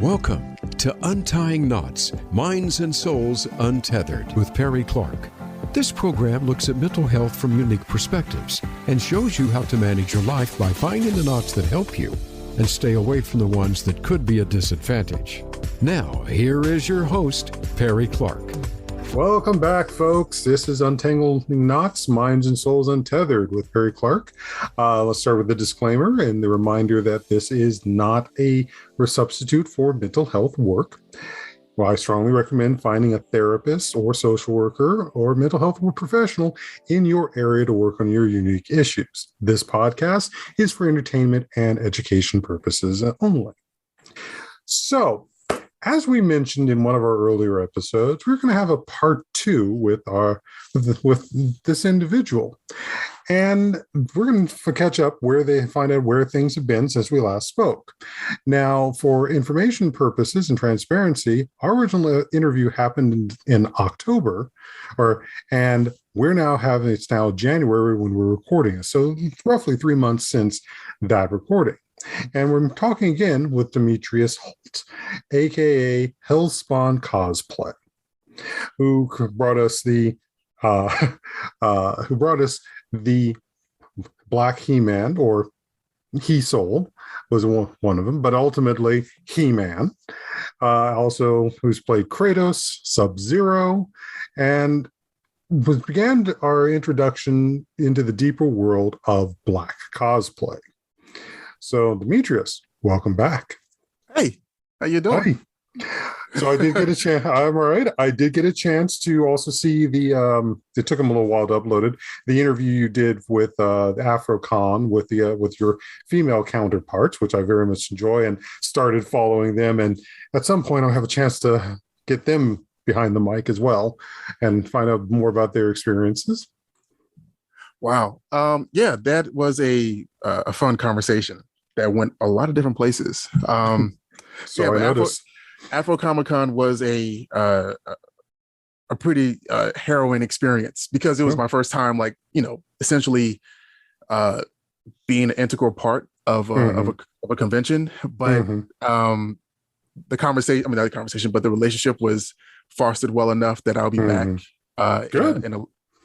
Welcome to Untying Knots, Minds and Souls Untethered with Perry Clark. This program looks at mental health from unique perspectives and shows you how to manage your life by finding the knots that help you and stay away from the ones that could be a disadvantage. Now, here is your host, Perry Clark. Welcome back, folks. This is Untangling Knots, Minds and Souls Untethered with Perry Clark. Let's start with the disclaimer and the reminder that this is not a substitute for mental health work. Well, I strongly recommend finding a therapist or social worker or mental health professional in your area to work on your unique issues. This podcast is for entertainment and education purposes only. So, as we mentioned in one of our earlier episodes, we're going to have a part 2 with this individual. And we're going to catch up find out where things have been since we last spoke. Now, for information purposes and transparency, our original interview happened in October, and it's now January when we're recording it. So roughly 3 months since that recording. And we're talking again with Demetrius Holt, aka Hellspawned Cosplay, who brought us the Black He-Man, or He-Soul was one of them, but ultimately He-Man. Also, who's played Kratos, Sub-Zero, and began our introduction into the deeper world of Black cosplay. So, Demetrius, welcome back. Hey, how you doing? Hey. So I did get a chance. I'm all right. I did get a chance to also see it took him a little while to upload it. The interview you did with the AfroCon with your female counterparts, which I very much enjoy, and started following them. And at some point, I'll have a chance to get them behind the mic as well and find out more about their experiences. Wow. Yeah, that was a fun conversation that went a lot of different places. I noticed. Afro Comic-Con was a pretty harrowing experience because it was my first time, essentially being an integral part of a convention. But the relationship was fostered well enough that I'll be back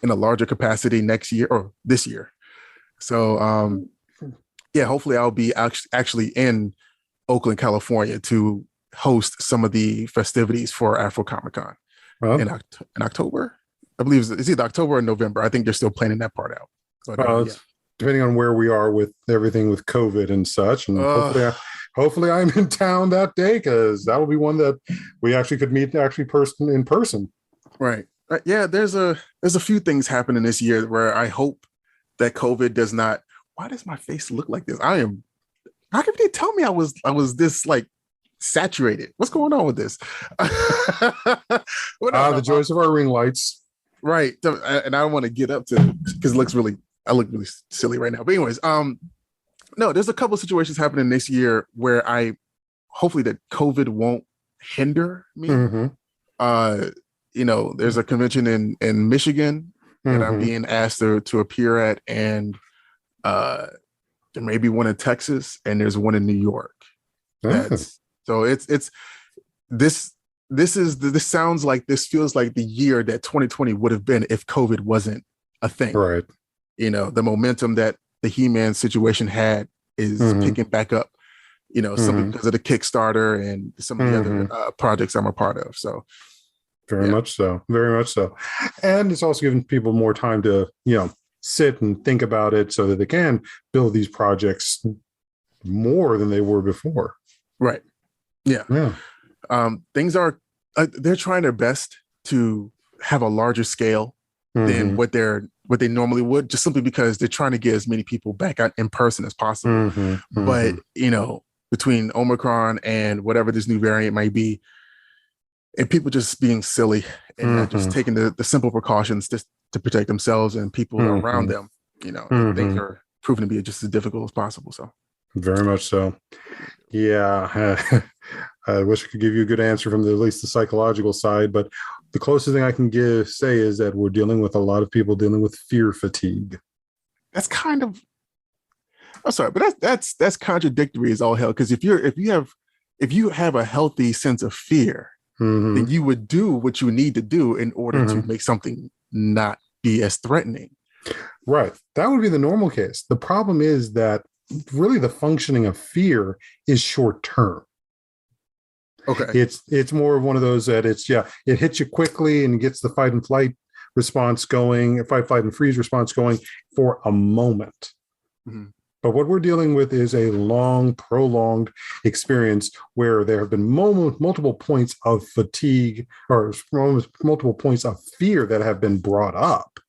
in a larger capacity next year or this year. So hopefully I'll be actually in Oakland, California to host some of the festivities for Afro Comic-Con in October. I believe it's either October or November. I think they're still planning that part out. But, depending on where we are with everything with COVID and such. And hopefully I'm in town that day, because that will be one that we actually could meet in person. Right. Yeah, there's a few things happening this year where I hope that COVID does not. Why does my face look like this? How can they tell me I was this saturated? What's going on with this? The joys of our ring lights. Right. And I don't want to get up to, because I look really silly right now. But anyways, no, there's a couple of situations happening this year where hopefully that COVID won't hinder me. There's a convention in Michigan that I'm being asked to appear at, and there may be one in Texas, and there's one in New York. So this sounds like, this feels like the year that 2020 would have been if COVID wasn't a thing. Right. The momentum that the He-Man situation had is picking back up, simply because of the Kickstarter and some of the other projects I'm a part of. So very much so. And it's also giving people more time to, sit and think about it so that they can build these projects more than they were before. Right. Yeah. Things are, they're trying their best to have a larger scale than what they normally would, just simply because they're trying to get as many people back out in person as possible. But, between Omicron and whatever this new variant might be, and people just being silly and not just taking the simple precautions just to protect themselves and people around them, things are proving to be just as difficult as possible. So very much so. Yeah. I wish I could give you a good answer from at least the psychological side, but the closest thing I can say is that we're dealing with a lot of people dealing with fear fatigue. That's kind of, I'm sorry, but that's contradictory as all hell. Because if if you have a healthy sense of fear, then you would do what you need to do in order to make something not be as threatening. Right. That would be the normal case. The problem is that really the functioning of fear is short term. Okay. It's more of one of those that it hits you quickly and gets the fight and flight response going, fight, flight, and freeze response going for a moment. But what we're dealing with is a long, prolonged experience where there have been multiple points of fatigue or multiple points of fear that have been brought up,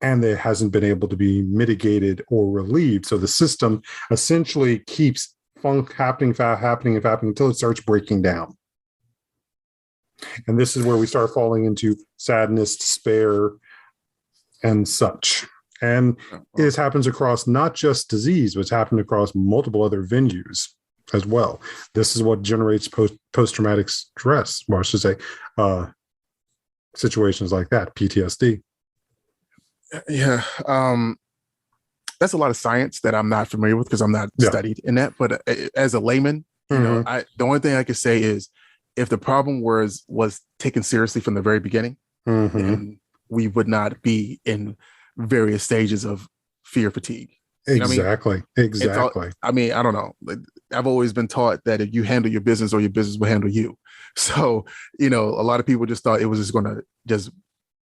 and it hasn't been able to be mitigated or relieved. So the system essentially keeps happening until it starts breaking down. And this is where we start falling into sadness, despair, and such. And it happens across not just disease, but it's happened across multiple other venues as well. This is what generates post-traumatic stress, or I should say, situations like that, PTSD. Yeah. That's a lot of science that I'm not familiar with because I'm not studied in that. But as a layman, you know, the only thing I could say is if the problem was taken seriously from the very beginning, then we would not be in various stages of fear fatigue. You know Exactly. Exactly. I mean, I don't know. I've always been taught that if you handle your business or your business will handle you. So, you know, a lot of people just thought it was just going to just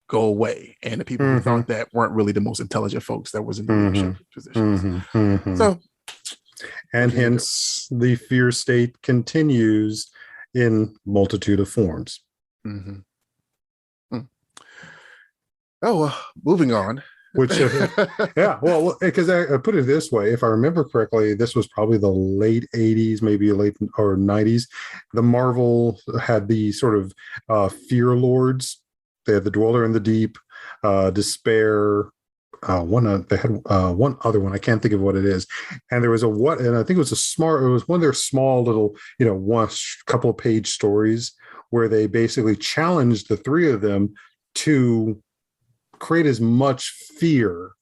go away. And the people who thought that weren't really the most intelligent folks that was in leadership positions. So, and hence the fear state continues in multitude of forms. Oh, moving on. Which, well, because I put it this way, if I remember correctly, this was probably the late 80s, maybe late or 90s. The Marvel had the sort of fear lords. They had the Dweller in the Deep, Despair. They had one other one. I can't think of what it is. And there was and I think it was one of their small little, couple of page stories where they basically challenged the three of them to create as much fear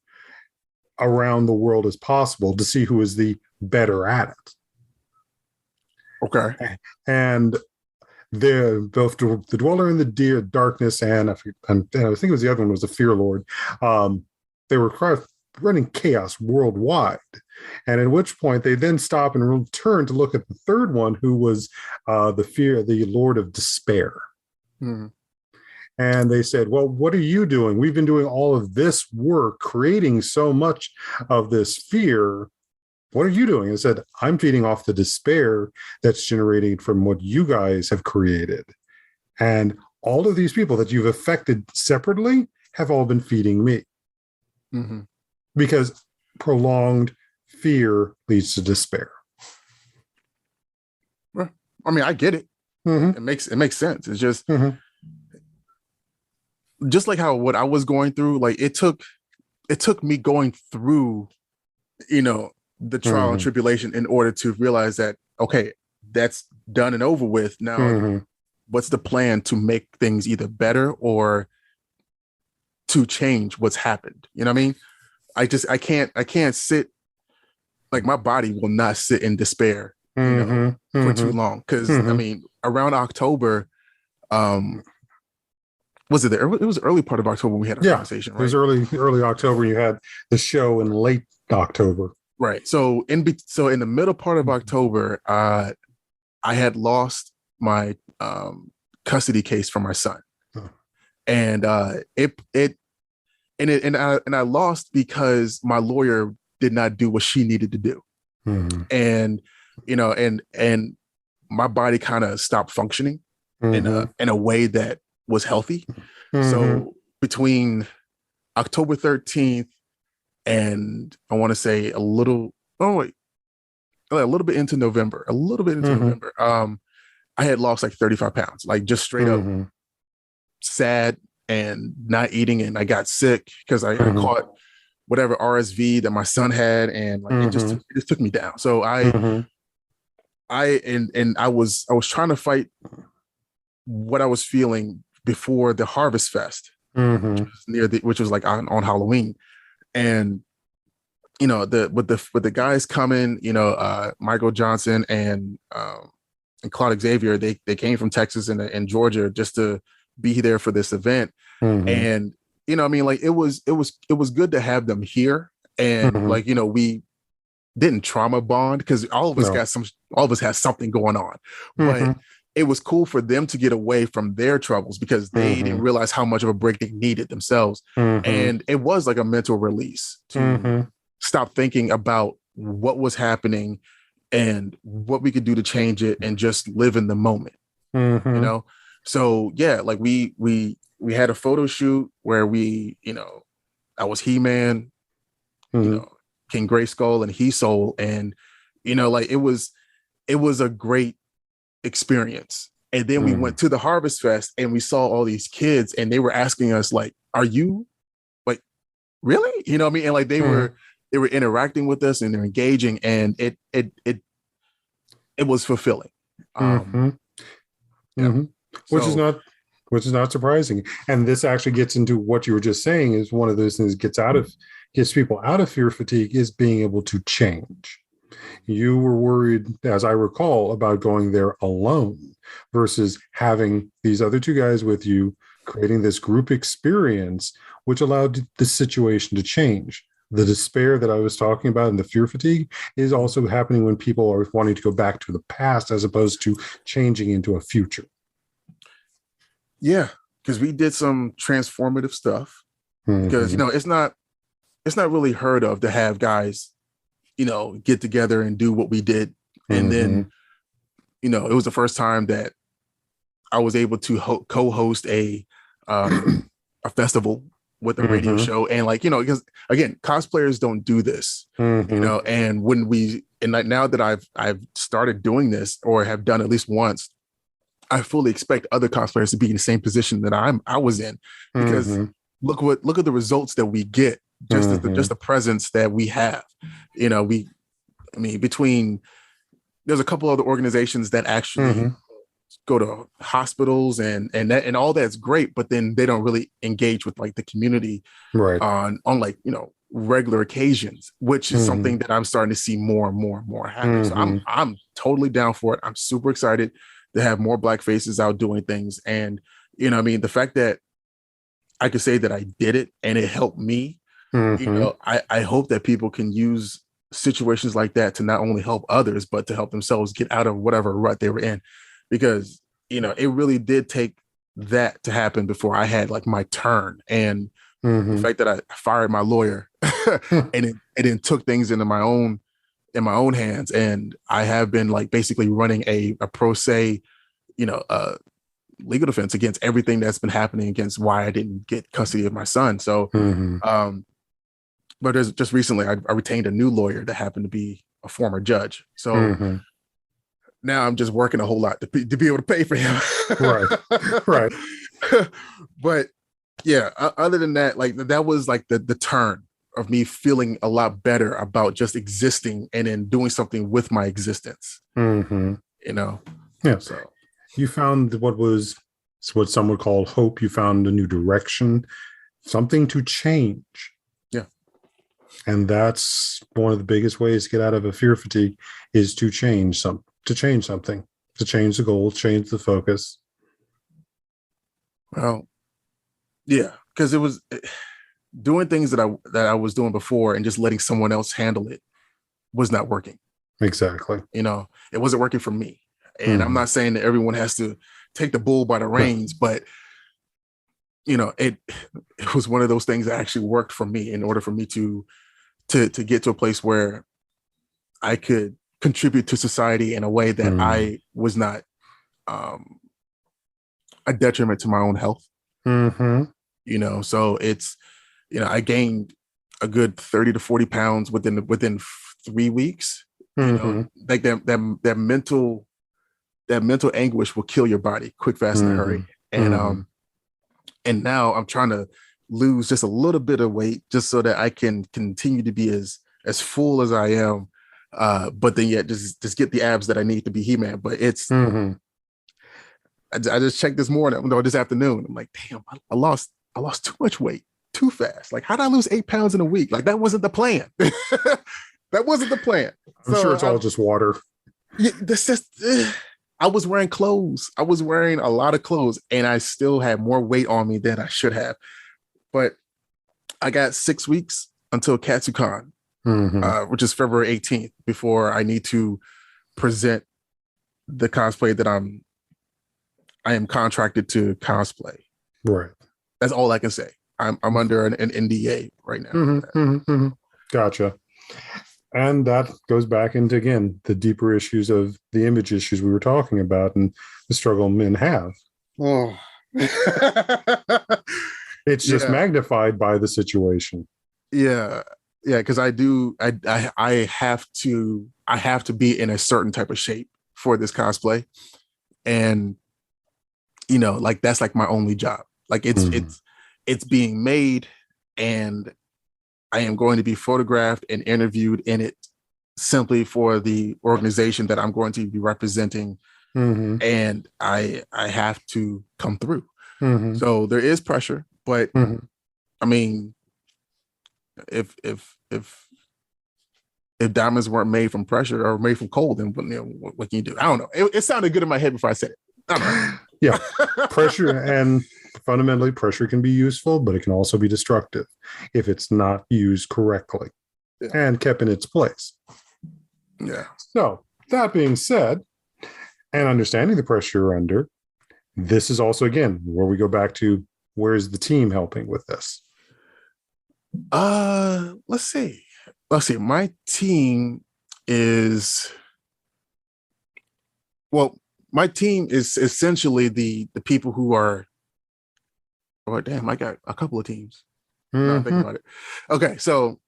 around the world as possible to see who is the better at it. Okay. And both the Dweller in the Darkness and I think it was the other one was the Fear Lord. They were running chaos worldwide, and at which point they then stop and return to look at the third one, who was the Lord of Despair. And they said, well, what are you doing? We've been doing all of this work, creating so much of this fear. What are you doing? And said, I'm feeding off the despair that's generated from what you guys have created. And all of these people that you've affected separately have all been feeding me. Because prolonged fear leads to despair. Well, I mean, I get it. It makes sense. It's just just like how what I was going through, like it took me going through, the trial and tribulation in order to realize that, okay, that's done and over with. Now, what's the plan to make things either better or to change what's happened? You know what I mean? I can't sit, like my body will not sit in despair, for too long. Cause I mean, around October, was it it was early part of October when we had a conversation, right? It was early October. You had the show in late October. Right. So in the middle part of October, I had lost my custody case for my son. And I lost because my lawyer did not do what she needed to do. And and my body kind of stopped functioning in a way that was healthy. So between October 13th and I want to say a little bit into November, I had lost like 35 pounds, like just straight up sad and not eating. And I got sick because I caught whatever RSV that my son had. And like, it just took me down. So I was trying to fight what I was feeling before the Harvest Fest, which was like on Halloween. And with the guys coming, Michael Johnson and Claude Xavier, they came from Texas and Georgia just to be there for this event. And you know, I mean, like it was good to have them here. And like, you know, we didn't trauma bond because all of us had something going on. But it was cool for them to get away from their troubles because they didn't realize how much of a break they needed themselves. And it was like a mental release to stop thinking about what was happening and what we could do to change it and just live in the moment. You know? So yeah, like we had a photo shoot where we, you know, I was He-Man, you know, King Grayskull and He-Soul. And, you know, like it was a great experience. And then we went to the Harvest Fest and we saw all these kids and they were asking us like, are you like, really? You know what I mean? And like they were interacting with us and they're engaging and it was fulfilling. Which is not surprising. And this actually gets into what you were just saying is one of those things that gets people out of fear fatigue is being able to change. You were worried, as I recall, about going there alone versus having these other two guys with you, creating this group experience, which allowed the situation to change. The despair that I was talking about and the fear fatigue is also happening when people are wanting to go back to the past as opposed to changing into a future. Yeah, because we did some transformative stuff. Because, you know, it's not really heard of to have guys, you know, get together and do what we did. And then, you know, it was the first time that I was able to co-host a festival with a radio show. And like, you know, because again, cosplayers don't do this, you know, and now that I've started doing this or have done at least once, I fully expect other cosplayers to be in the same position that I was in, because look at the results that we get, just the presence that we have. You know, there's a couple other organizations that actually go to hospitals and all that's great, but then they don't really engage with like the community on like, you know, regular occasions, which is something that I'm starting to see more and more happen. So I'm totally down for it. I'm super excited to have more Black faces out doing things. And, you know, I mean, the fact that I could say that I did it and it helped me, you know, I hope that people can use situations like that to not only help others, but to help themselves get out of whatever rut they were in. Because, you know, it really did take that to happen before I had like my turn. And the fact that I fired my lawyer and then took things into my own hands. And I have been like basically running a pro se, you know, legal defense against everything that's been happening against why I didn't get custody of my son. So, but there's just recently I retained a new lawyer that happened to be a former judge. So now I'm just working a whole lot to be able to pay for him. Right. But yeah, other than that, like that was like the turn of me feeling a lot better about just existing and then doing something with my existence. You know? Yeah. So you found what some would call hope. You found a new direction, something to change. Yeah. And that's one of the biggest ways to get out of a fear fatigue is to change something, to change the goal, change the focus. Well, yeah, because it was doing things that I was doing before and just letting someone else handle it was not working. Exactly. You know, it wasn't working for me. And I'm not saying that everyone has to take the bull by the reins, but you know, it was one of those things that actually worked for me in order for me to get to a place where I could contribute to society in a way that I was not a detriment to my own health. You know, so it's, you know, I gained a good 30 to 40 pounds within 3 weeks. You know, like that mental anguish will kill your body quick, fast, in a hurry. And now I'm trying to lose just a little bit of weight just so that I can continue to be as full as I am, but then yet just get the abs that I need to be He-Man. But it's I just checked this afternoon. I'm like, damn, I lost too much weight too fast. Like, how did I lose 8 pounds in a week? Like, that wasn't the plan. That wasn't the plan. I'm sure it's all just water. Yeah, that's just I was wearing clothes. I was wearing a lot of clothes, and I still had more weight on me than I should have. But I got 6 weeks until KatsuCon, which is February 18th, before I need to present the cosplay that I am contracted to cosplay. Right. That's all I can say. I'm under an NDA right now. Gotcha. And that goes back into, again, the deeper issues of the image issues we were talking about and the struggle men have. Oh. It's just magnified by the situation. Yeah. Yeah, because I have to be in a certain type of shape for this cosplay. And like that's like my only job. Like it's being made, and I am going to be photographed and interviewed in it simply for the organization that I'm going to be representing. And I have to come through. So there is pressure, but I mean, if diamonds weren't made from pressure or made from cold, then what can you do? I don't know. It sounded good in my head before I said it. I don't know. Yeah, pressure, and fundamentally pressure can be useful, but it can also be destructive if it's not used correctly and kept in its place. Yeah. So that being said, and understanding the pressure you're under, this is also, again, where we go back to, where's the team helping with this? Let's see. My team is, my team is essentially the people who are, oh damn, I got a couple of teams. Now I'm thinking about it. Okay, so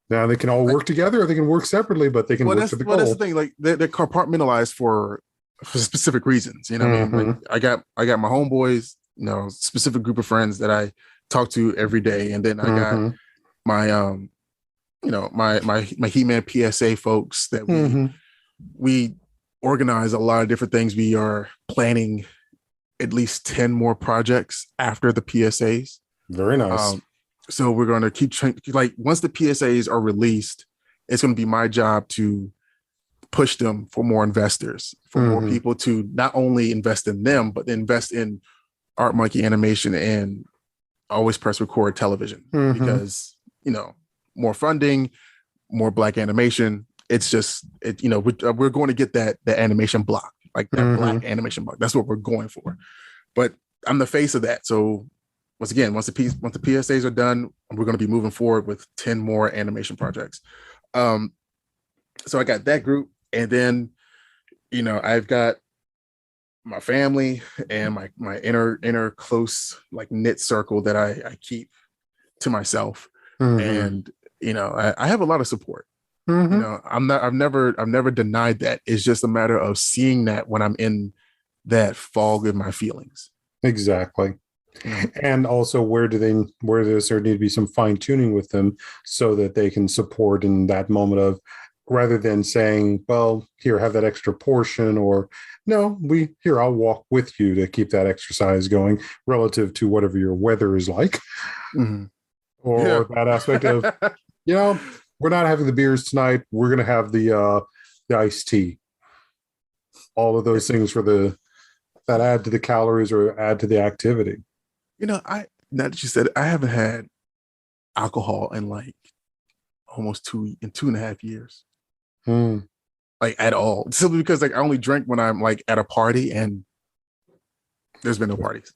now they can all work together, or they can work separately, but they can work for the goal. That's the thing. Like they're compartmentalized for specific reasons. You know what I mean? Like I got my homeboys, specific group of friends that I talk to every day, and then I got my my He-Man PSA folks that we organize a lot of different things. We are planning at least 10 more projects after the PSAs. Very nice. So we're going to keep like once the PSAs are released, it's going to be my job to push them for more investors, for more people to not only invest in them, but invest in Art Monkey Animation and Always Press Record Television, because more funding, more Black animation. It's just we're going to get that animation block, like that Black animation block. That's what we're going for. But I'm the face of that. So once the PSAs are done, we're going to be moving forward with 10 more animation projects. So I got that group, and then I've got my family and my inner close, like, knit circle that I keep to myself. And I have a lot of support. I've never denied that. It's just a matter of seeing that when I'm in that fog of my feelings. Exactly. And also, where does there need to be some fine tuning with them so that they can support in that moment of, rather than saying, well, here, have that extra portion, or no, I'll walk with you to keep that exercise going relative to whatever your weather is like. Or that aspect of, we're not having the beers tonight. We're going to have the iced tea. All of those things that add to the calories or add to the activity. Now that you said it, I haven't had alcohol in like almost 2.5 years. Like at all. Simply because like I only drink when I'm like at a party, and there's been no parties.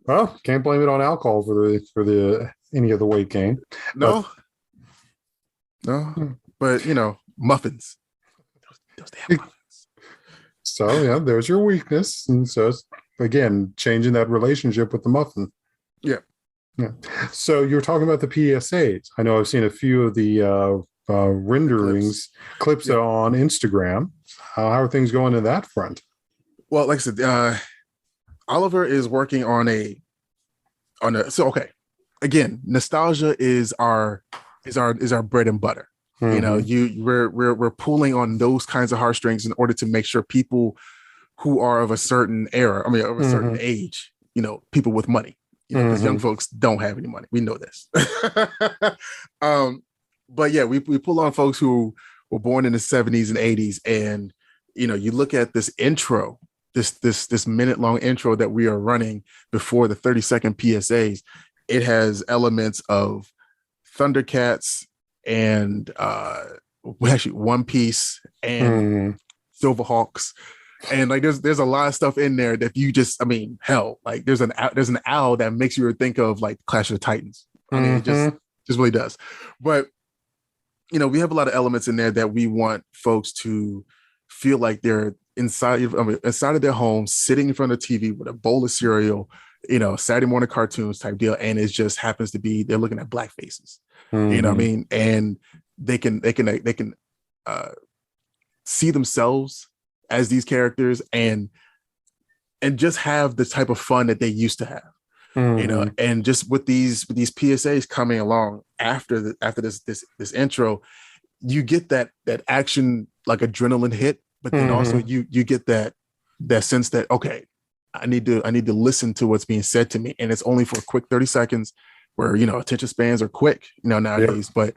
Well, can't blame it on alcohol for the any of the weight gain. No. But muffins. Those damn muffins. So yeah, there's your weakness. And so it's, again, changing that relationship with the muffin. Yeah. So you were talking about the PSAs. I know I've seen a few of the renderings, clips on Instagram. How are things going in that front? Well, like I said, Oliver is working on a. So okay, again, nostalgia is our bread and butter. We're pulling on those kinds of heartstrings in order to make sure people who are of a certain era, of a certain age, people with money, because young folks don't have any money. We know this. But yeah, we pull on folks who were born in the 70s and 80s, and you look at this intro, this minute-long intro that we are running before the 30-second PSAs. It has elements of Thundercats and actually One Piece and Silverhawks, and like there's a lot of stuff in there that you just, I mean, hell, like there's an owl that makes you think of like Clash of the Titans. I mean, it just really does. But we have a lot of elements in there that we want folks to feel like they're inside of their home, sitting in front of the TV with a bowl of cereal, Saturday morning cartoons type deal, and it just happens to be they're looking at black faces. You know what I mean? And they can see themselves as these characters and just have the type of fun that they used to have. And just with these PSAs coming along after this intro, you get that action, like adrenaline hit, but then also you get that sense that, okay, I need to listen to what's being said to me, and it's only for a quick 30 seconds where attention spans are quick nowadays. But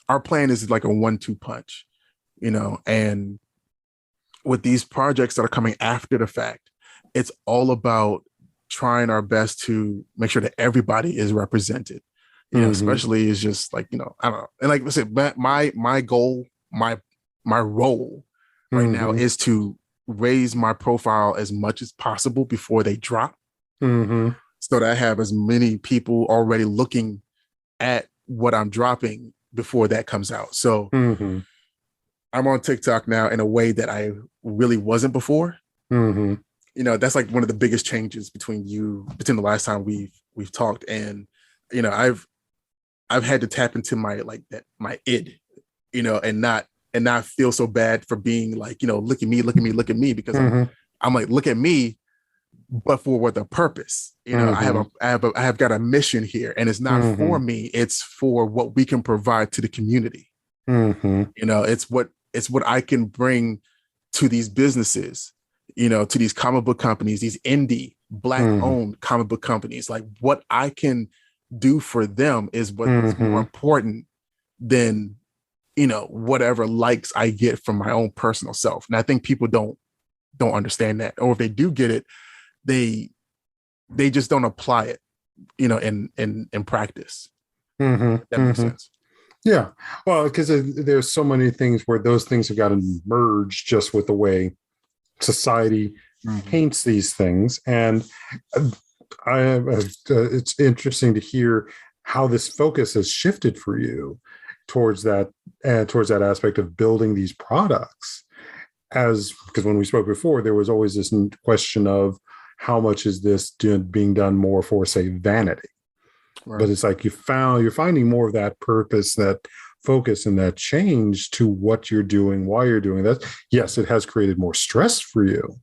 our plan is like a 1-2 punch, and with these projects that are coming after the fact, it's all about trying our best to make sure that everybody is represented. Especially is just like, I don't know. And like I said, my goal, my role right now is to raise my profile as much as possible before they drop. So that I have as many people already looking at what I'm dropping before that comes out. So I'm on TikTok now in a way that I really wasn't before. That's like one of the biggest changes between the last time we've talked. And, I've had to tap into my id, and not feel so bad for being like, look at me, because I'm like, look at me, but for what the purpose, I have got a mission here, and it's not for me, it's for what we can provide to the community. It's what I can bring to these businesses, to these comic book companies, these indie Black owned comic book companies. Like, what I can do for them is what's more important than whatever likes I get from my own personal self. And I think people don't understand that, or if they do get it, they just don't apply it, in practice. That makes sense. Yeah. Well, because there's so many things where those things have got to merge just with the way society paints these things. And it's interesting to hear how this focus has shifted for you towards that aspect of building these products. Because when we spoke before, there was always this question of how much is this being done more for, say, vanity. Right. But it's like you're finding more of that purpose, that focus, and that change to what you're doing, why you're doing that. Yes, it has created more stress for you,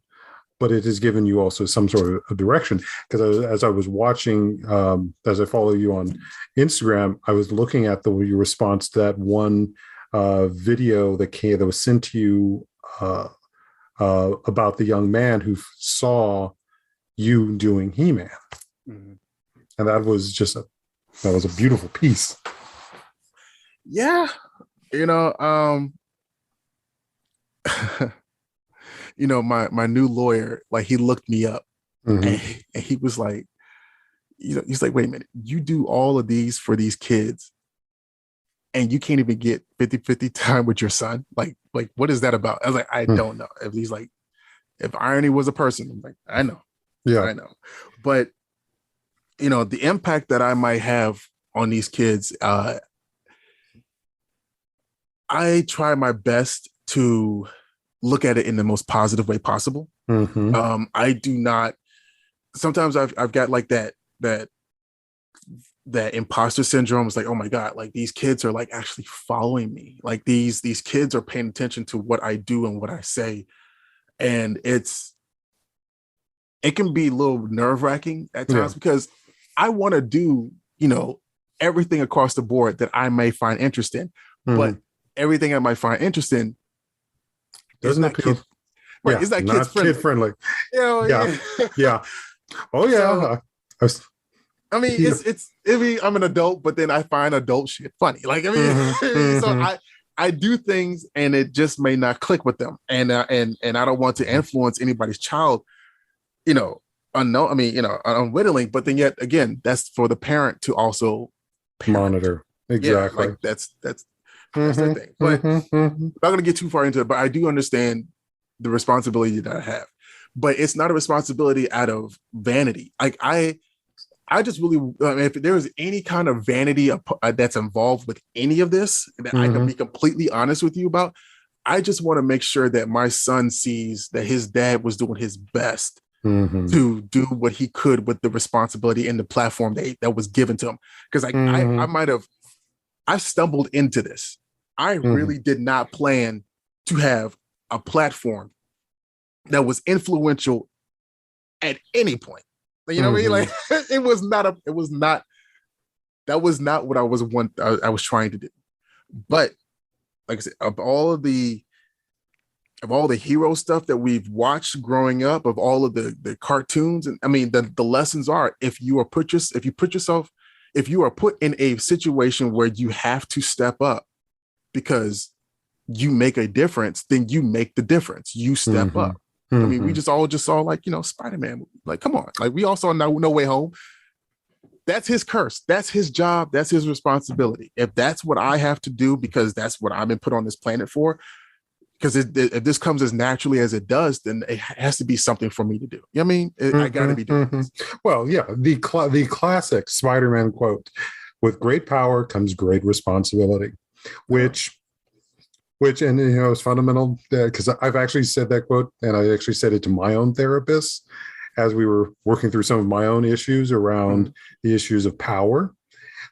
but it has given you also some sort of direction. Because as I was watching, as I follow you on Instagram, I was looking at your response to that one video that was sent to you about the young man who saw you doing He-Man. And that was a beautiful piece. Yeah. My new lawyer, like, he looked me up and he was like, he's like, wait a minute, you do all of these for these kids and you can't even get 50-50 time with your son? Like, what is that about? I was like, I don't know. If he's like, if irony was a person, I'm like, I know. Yeah, I know. But the impact that I might have on these kids, I try my best to look at it in the most positive way possible. I do not. Sometimes I've got like that imposter syndrome. It's like, oh my God, like these kids are like actually following me. Like these kids are paying attention to what I do and what I say, and it can be a little nerve-wracking at times because I want to do everything across the board that I may find interesting, but everything I might find interesting doesn't appeal. It's not kid friendly. Yeah. Oh yeah. So, I'm an adult, but then I find adult shit funny. Like, so I do things and it just may not click with them, and I don't want to influence anybody's child, unknown. I mean, unwittingly, but then yet again, that's for the parent to also monitor. Exactly. Yeah, like that's the thing. But I'm not going to get too far into it. But I do understand the responsibility that I have, but it's not a responsibility out of vanity. Like I just really, if there is any kind of vanity that's involved with any of this that I can be completely honest with you about, I just want to make sure that my son sees that his dad was doing his best to do what he could with the responsibility and the platform that was given to him. Because I stumbled into this. I really did not plan to have a platform that was influential at any point. You know what I mean? Like that was not what I was trying to do. But like I said, of all the hero stuff that we've watched growing up, of all of the cartoons, and I mean the lessons are, if you are put in a situation where you have to step up because you make a difference, then you make the difference. You step up. I mean, we just saw like, Spider-Man. Like, come on. Like, we all saw No Way Home. That's his curse. That's his job. That's his responsibility. If that's what I have to do, because that's what I've been put on this planet for, because if this comes as naturally as it does, then it has to be something for me to do. You know what I mean? I got to be doing this. Well, yeah, the classic Spider-Man quote, with great power comes great responsibility, which is fundamental, because I've actually said that quote, and I actually said it to my own therapist as we were working through some of my own issues around the issues of power,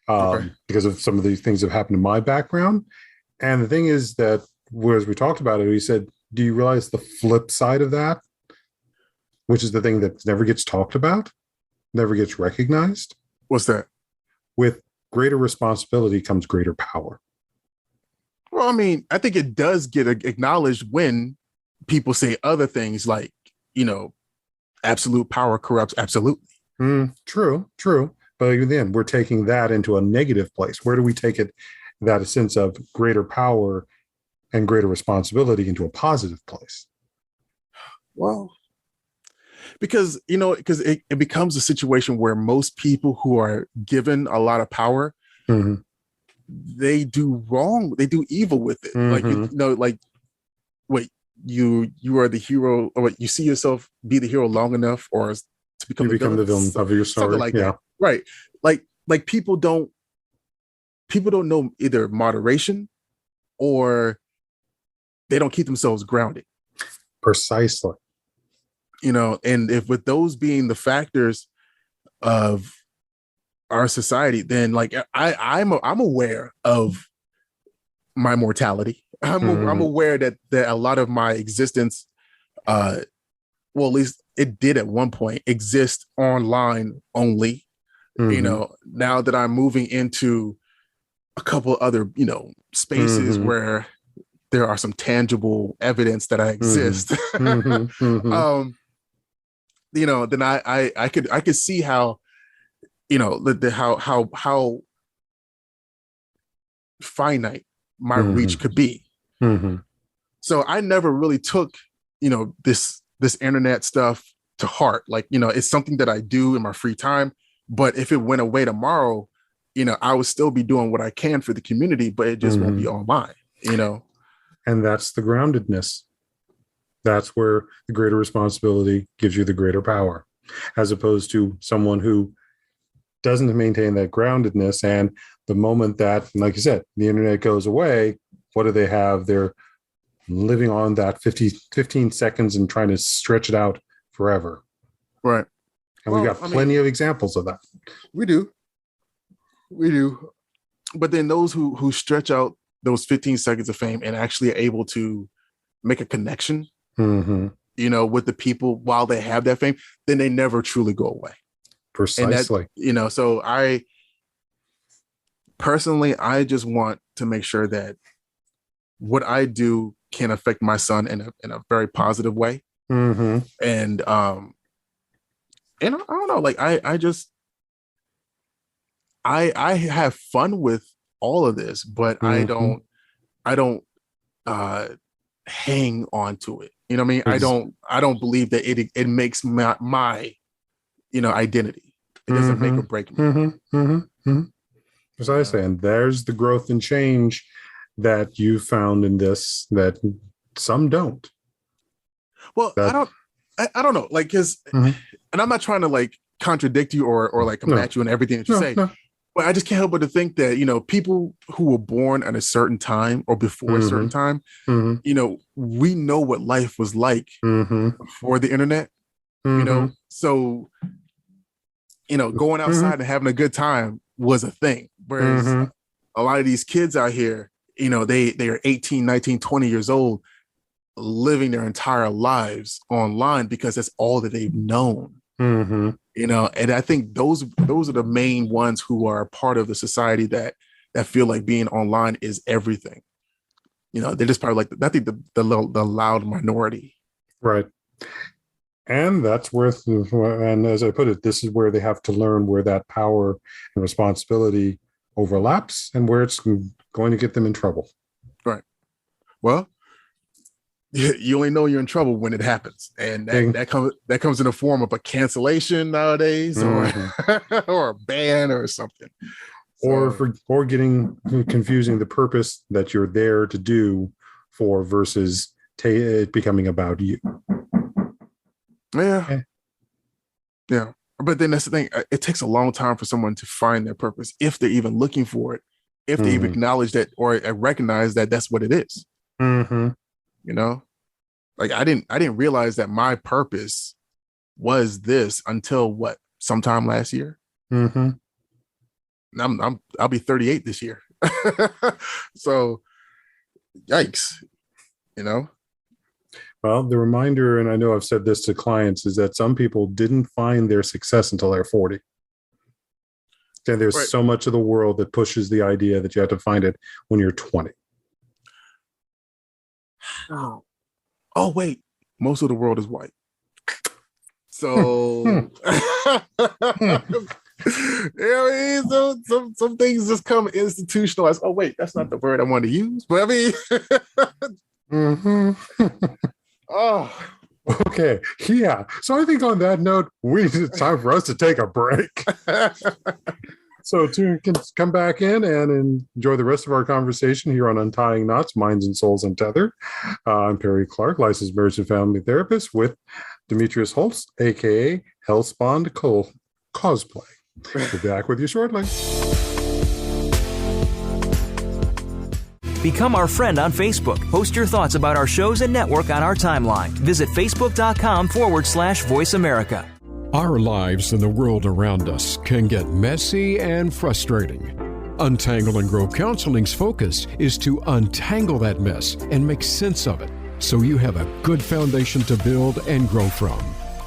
because of some of the things that have happened in my background. And the thing is that, as we talked about it, he said, do you realize the flip side of that, which is the thing that never gets talked about, never gets recognized? What's that? With greater responsibility comes greater power. Well, I mean, I think it does get acknowledged when people say other things like, absolute power corrupts absolutely. True. But then we're taking that into a negative place. Where do we take it, that sense of greater power and greater responsibility, into a positive place? Well, because it becomes a situation where most people who are given a lot of power, they do wrong, they do evil with it. Like, wait, you are the hero, or what, you see yourself be the hero long enough, or to become the villain of your story, something like that, right? Like people don't know either moderation, or they don't keep themselves grounded. Precisely. And if with those being the factors of our society, then like I'm aware of my mortality. I'm aware that a lot of my existence, well, at least it did at one point exist online only. Now that I'm moving into a couple other, spaces where there are some tangible evidence that I exist. Then I could see how, how finite my reach could be. So I never really took, this internet stuff to heart. Like, it's something that I do in my free time, but if it went away tomorrow, I would still be doing what I can for the community, but it just won't be online, And that's the groundedness. That's where the greater responsibility gives you the greater power, as opposed to someone who doesn't maintain that groundedness. And the moment that, like you said, the internet goes away, what do they have? They're living on that 15 seconds and trying to stretch it out forever. Right. And we've got plenty of examples of that. We do. But then those who stretch out those 15 seconds of fame and actually are able to make a connection, with the people while they have that fame, then they never truly go away. Precisely. And that, so I just want to make sure that what I do can affect my son in a very positive way. And I don't know, like I have fun with all of this, but I don't I don't hang on to it. You know what I mean? I don't believe that it makes my identity. It doesn't make or break me. As I say, and there's the growth and change that you found in this that some don't. Well, I don't know, like, because, and I'm not trying to like contradict you or like combat you in everything that you say, but I just can't help but to think that, people who were born at a certain time or before a certain time, we know what life was like before the internet, so, going outside and having a good time was a thing. Whereas a lot of these kids out here, they are 18, 19, 20 years old, living their entire lives online because that's all that they've known. And I think those are the main ones who are part of the society that feel like being online is everything. They're just probably like, I think the loud minority. Right. And that's and as I put it, this is where they have to learn where that power and responsibility overlaps and where it's going to get them in trouble. Right. Well, you only know you're in trouble when it happens, and that comes in the form of a cancellation nowadays, or a ban or something, or getting confusing the purpose that you're there to do for versus it becoming about you. Yeah. But then that's the thing. It takes a long time for someone to find their purpose, if they're even looking for it, if they even acknowledge that or recognize that that's what it is. Like I didn't realize that my purpose was this until sometime last year. I'll be 38 this year. So yikes, Well, the reminder, and I know I've said this to clients, is that some people didn't find their success until they're 40. And there's so much of the world that pushes the idea that you have to find it when you're 20. Oh, wait. Most of the world is white. So, some things just come institutionalized. Oh, wait, that's not the word I want to use. But I mean, oh, okay. Yeah. So I think on that note, it's time for us to take a break. So to come back in and enjoy the rest of our conversation here on Untying Knots, Minds and Souls Untethered. I'm Perry Clark, licensed marriage and family therapist with Demetrius Holt, a.k.a. Hellspawned Cosplay. We'll be back with you shortly. Become our friend on Facebook. Post your thoughts about our shows and network on our timeline. Visit facebook.com/Voice America. Our lives and the world around us can get messy and frustrating. Untangle and Grow Counseling's focus is to untangle that mess and make sense of it so you have a good foundation to build and grow from.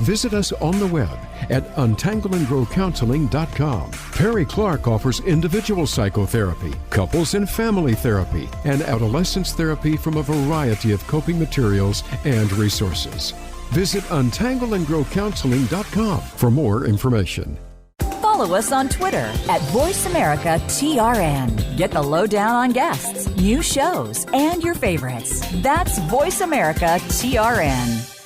Visit us on the web at untangleandgrowcounseling.com. Perry Clark offers individual psychotherapy, couples and family therapy, and adolescence therapy from a variety of coping materials and resources. Visit untangleandgrowcounseling.com for more information. Follow us on Twitter at VoiceAmericaTRN. Get the lowdown on guests, new shows, and your favorites. That's VoiceAmericaTRN.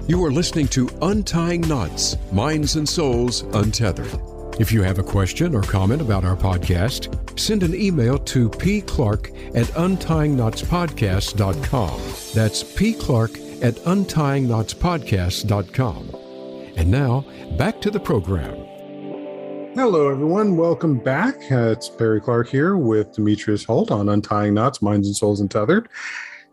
You are listening to Untying Knots, Minds and Souls Untethered. If you have a question or comment about our podcast, send an email to pclark@untyingknotspodcast.com. That's pclark@untyingknotspodcast.com. And now, back to the program. Hello, everyone. Welcome back. It's Perry Clark here with Demetrius Holt on Untying Knots, Minds and Souls Untethered.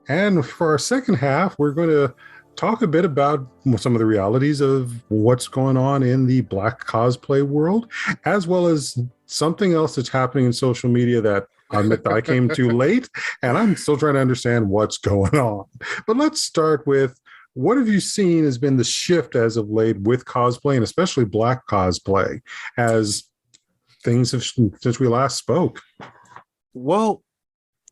And for our second half, we're going to talk a bit about some of the realities of what's going on in the Black cosplay world, as well as something else that's happening in social media that I admit that I came too late, and I'm still trying to understand what's going on. But let's start with, what have you seen has been the shift as of late with cosplay, and especially Black cosplay, as things have since we last spoke? Well,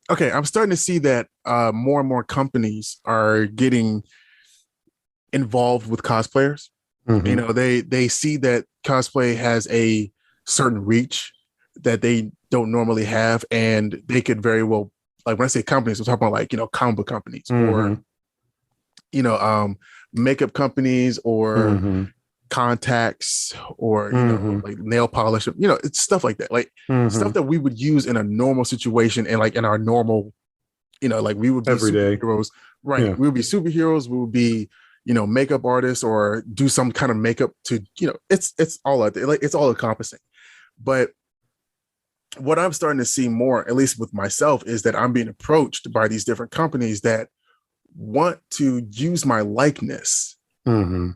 okay, I'm starting to see that more and more companies are getting involved with cosplayers. They see that cosplay has a certain reach that they don't normally have, and they could very well, like when I say companies, I'm talking about like, comic book companies or makeup companies or contacts or like nail polish, it's stuff like that, like stuff that we would use in a normal situation and like in our normal, like we would be every day superheroes, right? Yeah. We would be superheroes, we would be makeup artists or do some kind of makeup to it's all out there, like it's all encompassing. But what I'm starting to see more, at least with myself, is that I'm being approached by these different companies that want to use my likeness. And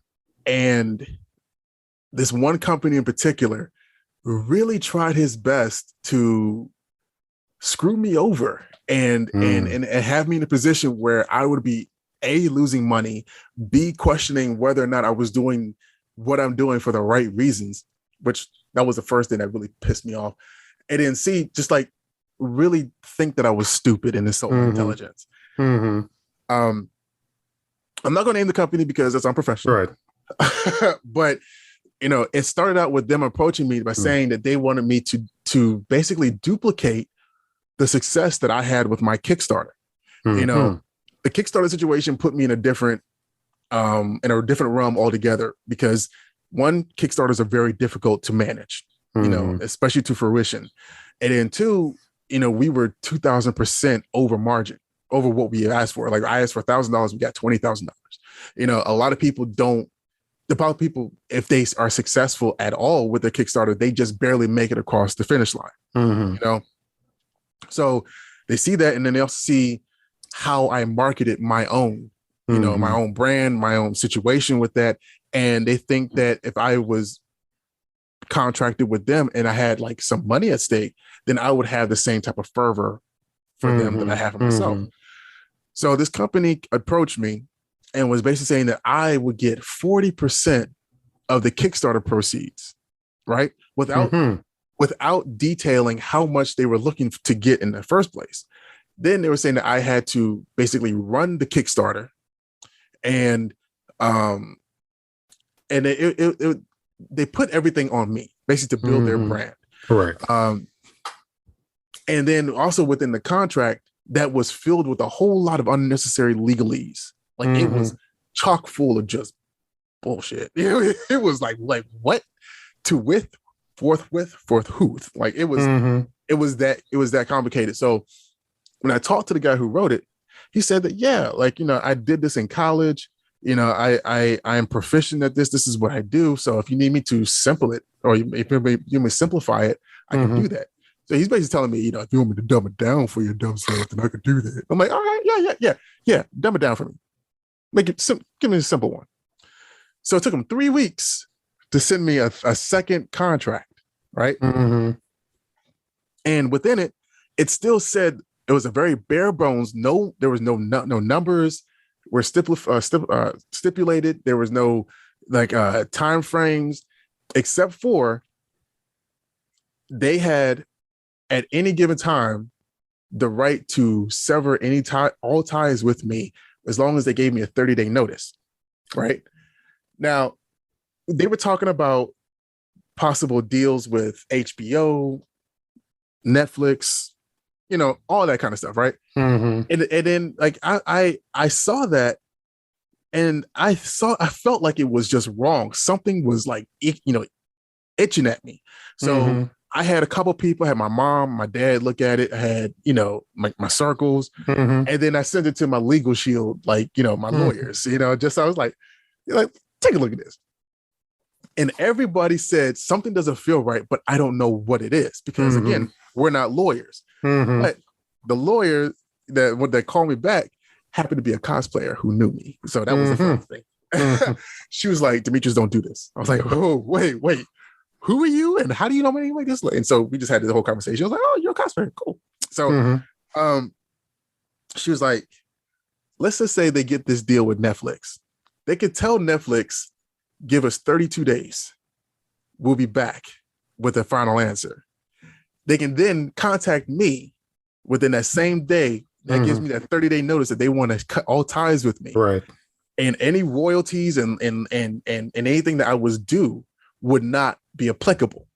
this one company in particular really tried his best to screw me over and have me in a position where I would be A, losing money, B, questioning whether or not I was doing what I'm doing for the right reasons, which that was the first thing that really pissed me off. And then C, just like really think that I was stupid and insult my intelligence. I'm not going to name the company because it's unprofessional. Right. But, it started out with them approaching me by saying that they wanted me to basically duplicate the success that I had with my Kickstarter. The Kickstarter situation put me in a different realm altogether, because one, Kickstarters are very difficult to manage, especially to fruition. And then two, we were 2,000% over margin, over what we asked for. Like I asked for $1,000, we got $20,000. A lot of people don't, if they are successful at all with their Kickstarter, they just barely make it across the finish line, So they see that, and then they'll see how I marketed my own, my own brand, my own situation with that. And they think that if I was contracted with them and I had like some money at stake, then I would have the same type of fervor for them that I have for myself. So this company approached me and was basically saying that I would get 40% of the Kickstarter proceeds, right? Without detailing how much they were looking to get in the first place. Then they were saying that I had to basically run the Kickstarter, and they put everything on me, basically to build their brand. Correct. And then also within the contract, that was filled with a whole lot of unnecessary legalese. Like it was chock full of just bullshit. It was like what? To with, forthwith, forthwith. Like it was that complicated. So when I talked to the guy who wrote it, he said that, yeah, like, I did this in college. I am proficient at this. This is what I do. So if you need me to simple it, or if you may simplify it, I can do that. So he's basically telling me, if you want me to dumb it down for your dumb self, then I could do that. I'm like, all right, yeah, dumb it down for me. Make it give me a simple one. So it took him 3 weeks to send me a second contract, right? And within it, it still said it was a very bare bones. There was no numbers were stipulated. There was no time frames, except for they had at any given time the right to sever all ties with me as long as they gave me a 30-day notice. Right now, they were talking about possible deals with HBO, Netflix, all that kind of stuff, right? And then like I saw that, and I felt like it was just wrong. Something was like itching at me. So I had a couple people, I had my mom, my dad look at it. I had my circles, and then I sent it to my legal shield, like my lawyers. Just I was like take a look at this. And everybody said something doesn't feel right, but I don't know what it is, because again, we're not lawyers. But the lawyer that called me back happened to be a cosplayer who knew me. So that was the fun thing. She was like, Demetrius, don't do this. I was like, oh, wait. Who are you? And how do you know me like this? And so we just had this whole conversation. I was like, oh, you're a cosplayer. Cool. So she was like, let's just say they get this deal with Netflix. They could tell Netflix, give us 32 days. We'll be back with a final answer. They can then contact me within that same day. That gives me that 30-day notice that they want to cut all ties with me. Right. And any royalties and anything that I was due would not be applicable.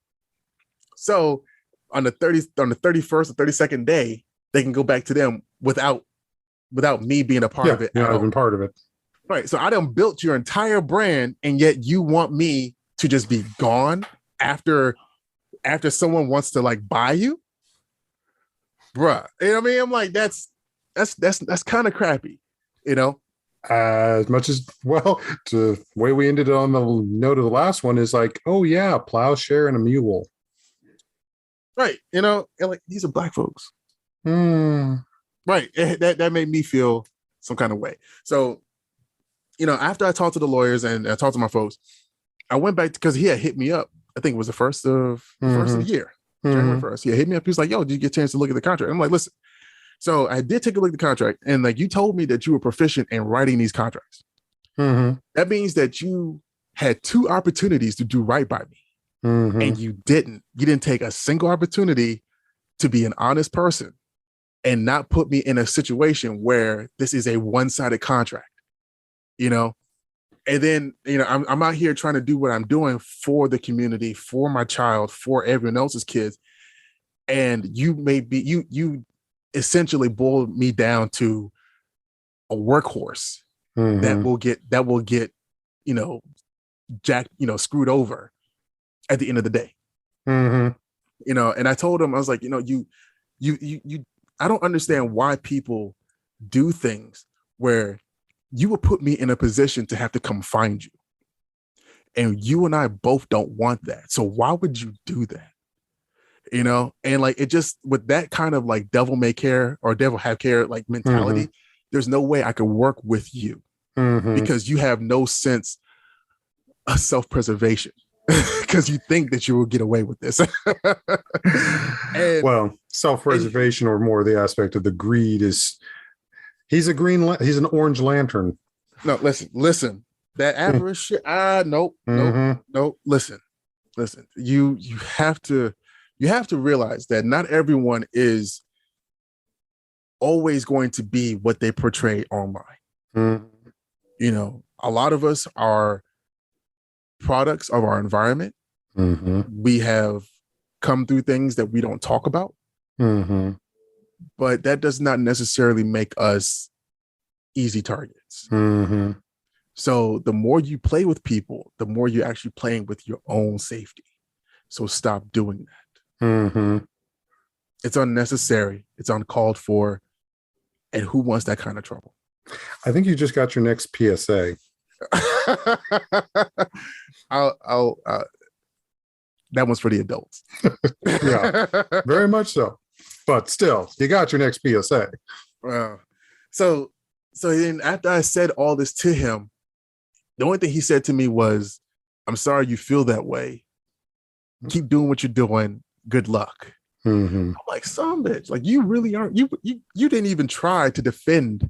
So on the 31st or 32nd day, they can go back to them without me being a part of it. Not even part of it. Right. So I done built your entire brand, and yet you want me to just be gone after someone wants to like buy you, bruh. You know what I mean? I'm like, that's kind of crappy, you know. As much as the way we ended on the note of the last one is like, oh yeah, plowshare and a mule, right? You know, and like these are black folks, right? That made me feel some kind of way. So, you know, after I talked to the lawyers and I talked to my folks, I went back because he had hit me up. I think it was the first of the year, January 1st. He hit me up. He was like, "Yo, did you get a chance to look at the contract?" I'm like, "Listen." So I did take a look at the contract, and like you told me that you were proficient in writing these contracts. That means that you had 2 opportunities to do right by me, and you didn't. You didn't take a single opportunity to be an honest person and not put me in a situation where this is a one-sided contract, you know? And then, you know, I'm out here trying to do what I'm doing for the community, for my child, for everyone else's kids. And you you essentially boiled me down to a workhorse that will get, you know, jacked, you know, screwed over at the end of the day. You know, and I told him, I was like, you know, you I don't understand why people do things where you will put me in a position to have to come find you. And you and I both don't want that. So why would you do that? You know, and like it just with that kind of like devil may care or devil have care like mentality, there's no way I could work with you because you have no sense of self-preservation because you think that you will get away with this. Well, self-preservation or more the aspect of the greed is he's an orange lantern. No, listen, that avarice shit. Nope. Listen, you have to realize that not everyone is always going to be what they portray online. You know, a lot of us are products of our environment. We have come through things that we don't talk about. But that does not necessarily make us easy targets. So the more you play with people, the more you're actually playing with your own safety. So stop doing that. It's unnecessary. It's uncalled for. And who wants that kind of trouble? I think you just got your next PSA. I'll that one's for the adults. Yeah, very much so. But still, you got your next PSA. So then after I said all this to him, the only thing he said to me was, "I'm sorry you feel that way. Keep doing what you're doing. Good luck." I'm like, son, bitch, like you really aren't. You didn't even try to defend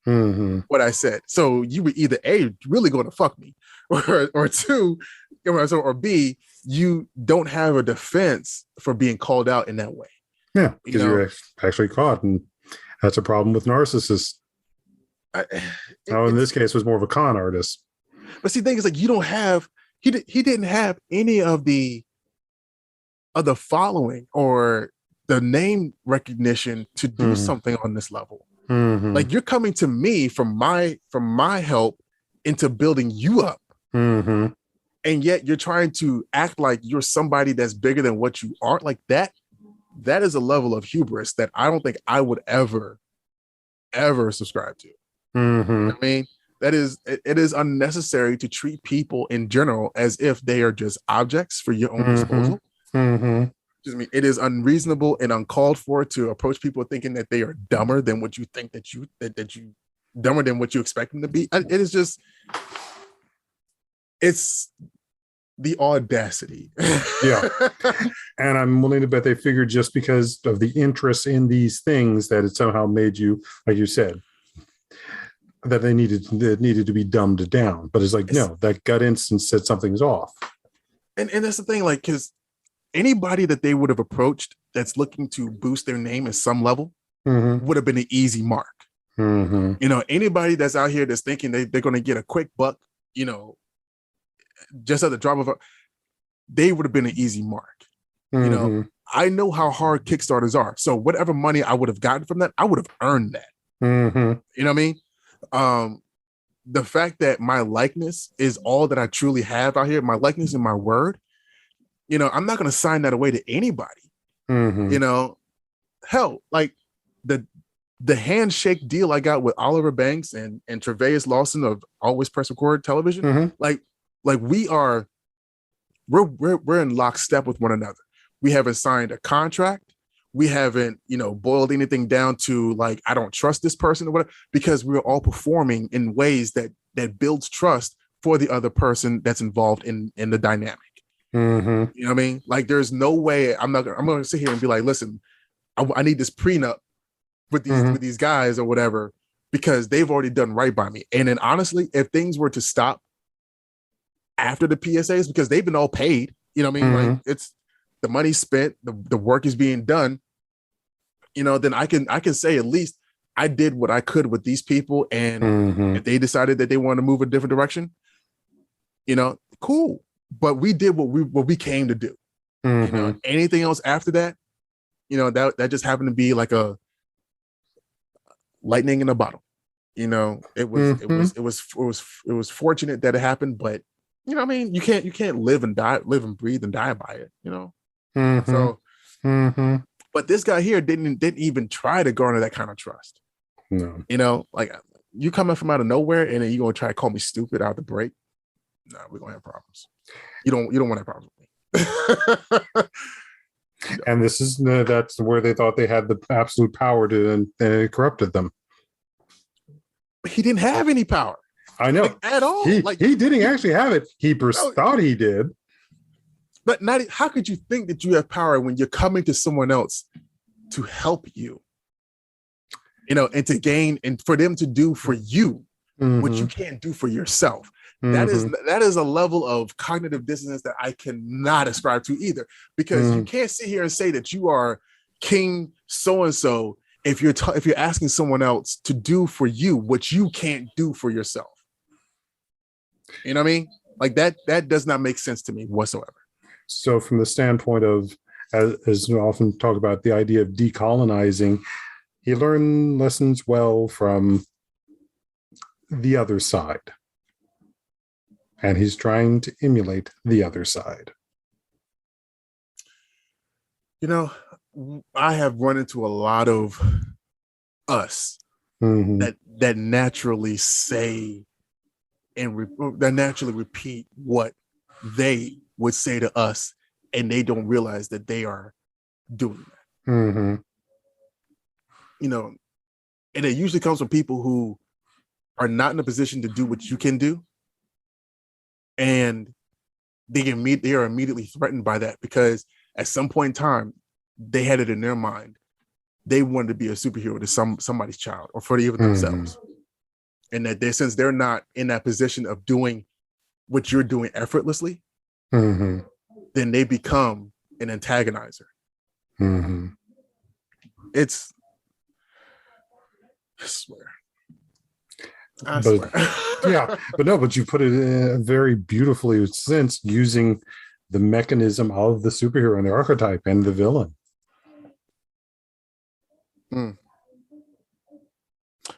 what I said. So you were either A, really going to fuck me, or two, or B, you don't have a defense for being called out in that way. Yeah, because you're actually caught, and that's a problem with narcissists. In this case, it was more of a con artist. But see, the thing is, like, you don't have. He didn't have any of the following or the name recognition to do something on this level. Like you're coming to me from my help into building you up, and yet you're trying to act like you're somebody that's bigger than what you are. Like that is a level of hubris that I don't think I would ever subscribe to. You know what I mean, it is unnecessary to treat people in general as if they are just objects for your own disposal. Excuse me. It is unreasonable and uncalled for to approach people thinking that they are dumber than what you think that you dumber than what you expect them to be. It is just, it's the audacity. Yeah. And I'm willing to bet they figured just because of the interest in these things that it somehow made you, like you said, that it needed to be dumbed down. But it's like, no, that gut instinct said something's off. And that's the thing, like, because anybody that they would have approached that's looking to boost their name at some level would have been an easy mark. You know, anybody that's out here that's thinking they're going to get a quick buck, you know, just at the drop of they would have been an easy mark. You know, I know how hard Kickstarters are. So whatever money I would have gotten from that, I would have earned that. You know what I mean? The fact that my likeness is all that I truly have out here, my likeness and my word, you know, I'm not going to sign that away to anybody. You know, hell, like the handshake deal I got with Oliver Banks and Tre'Vius Lawson of Always Press Record Television, like we're in lockstep with one another. We haven't signed a contract. We haven't, you know, boiled anything down to like, I don't trust this person or whatever, because we're all performing in ways that builds trust for the other person that's involved in the dynamic. You know what I mean? Like, there's no way I'm going to sit here and be like, listen, I need this prenup with these guys or whatever, because they've already done right by me. And then honestly, if things were to stop after the PSAs, because they've been all paid, you know what I mean? Like, it's the money spent, the work is being done, you know, then I can say at least I did what I could with these people. And if they decided that they want to move a different direction, you know, cool. But we did what we came to do. You know, anything else after that, you know, that just happened to be like a lightning in a bottle. You know, it was fortunate that it happened, but you know what I mean? You can't live and breathe and die by it, you know? So, but this guy here didn't even try to garner that kind of trust. No. You know, like, you coming from out of nowhere and then you gonna try to call me stupid out the break? No, we're gonna have problems. You don't want to have problems with me. And that's where they thought they had the absolute power to, and it corrupted them. He didn't have any power. I know, like, at all. He didn't actually have it. He thought he did. But not. How could you think that you have power when you're coming to someone else to help you? You know, and to gain, and for them to do for you what you can't do for yourself. That is a level of cognitive dissonance that I cannot ascribe to either, because you can't sit here and say that you are King so-and-so if you're asking someone else to do for you what you can't do for yourself. You know what I mean? Like, that does not make sense to me whatsoever. So from the standpoint of, as we often talk about, the idea of decolonizing, he learned lessons well from the other side. And he's trying to emulate the other side. You know, I have run into a lot of us that naturally say and that naturally repeat what they would say to us, and they don't realize that they are doing that. You know, and it usually comes from people who are not in a position to do what you can do. And they are immediately threatened by that, because at some point in time, they had it in their mind. They wanted to be a superhero to somebody's child, or for even themselves. And that since they're not in that position of doing what you're doing effortlessly, then they become an antagonizer. It's, I swear. Yeah, but you put it in a very beautifully sense, using the mechanism of the superhero and the archetype and the villain.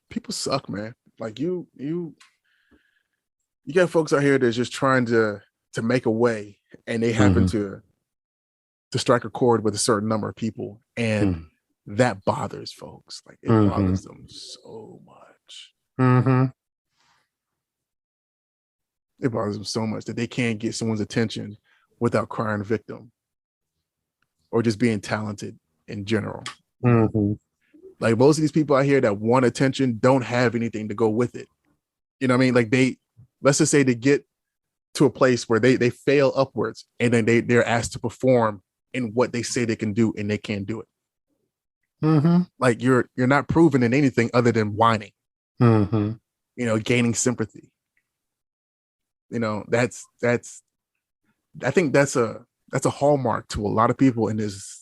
People suck, man. Like, you got folks out here that's just trying to make a way, and they happen to strike a chord with a certain number of people, and that bothers folks. Like, it bothers them so much. It bothers them so much that they can't get someone's attention without crying victim, or just being talented in general. Like, most of these people out here that want attention don't have anything to go with it. You know what I mean? Like, let's just say they get to a place where they fail upwards, and then they're asked to perform in what they say they can do, and they can't do it. Like, you're not proven in anything other than whining. You know, gaining sympathy. You know, I think that's a hallmark to a lot of people in this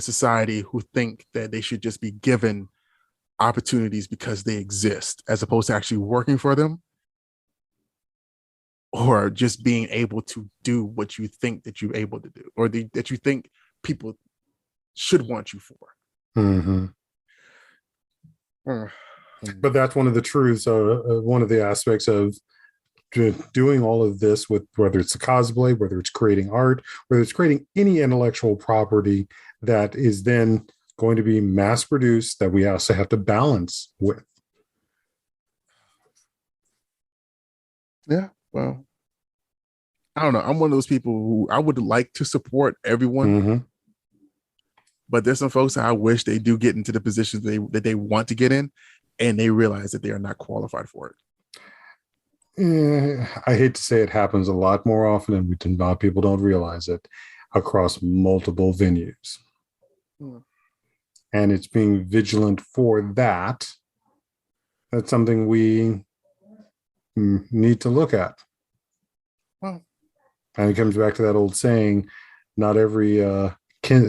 society, who think that they should just be given opportunities because they exist, as opposed to actually working for them. or just being able to do what you think that you're able to do, or that you think people should want you for. Mm-hmm. But that's one of the truths, one of the aspects of doing all of this, with whether it's a cosplay, whether it's creating art, whether it's creating any intellectual property that is then going to be mass produced, that we also have to balance with. Yeah, well, I don't know. I'm one of those people who I would like to support everyone, Mm-hmm. but there's some folks that I wish they do get into the positions that they want to get in, and they realize that they are not qualified for it. I hate to say it happens a lot more often, and a lot of people don't realize it, across multiple venues. And it's being vigilant for that. That's something we need to look at. Well, and it comes back to that old saying, not every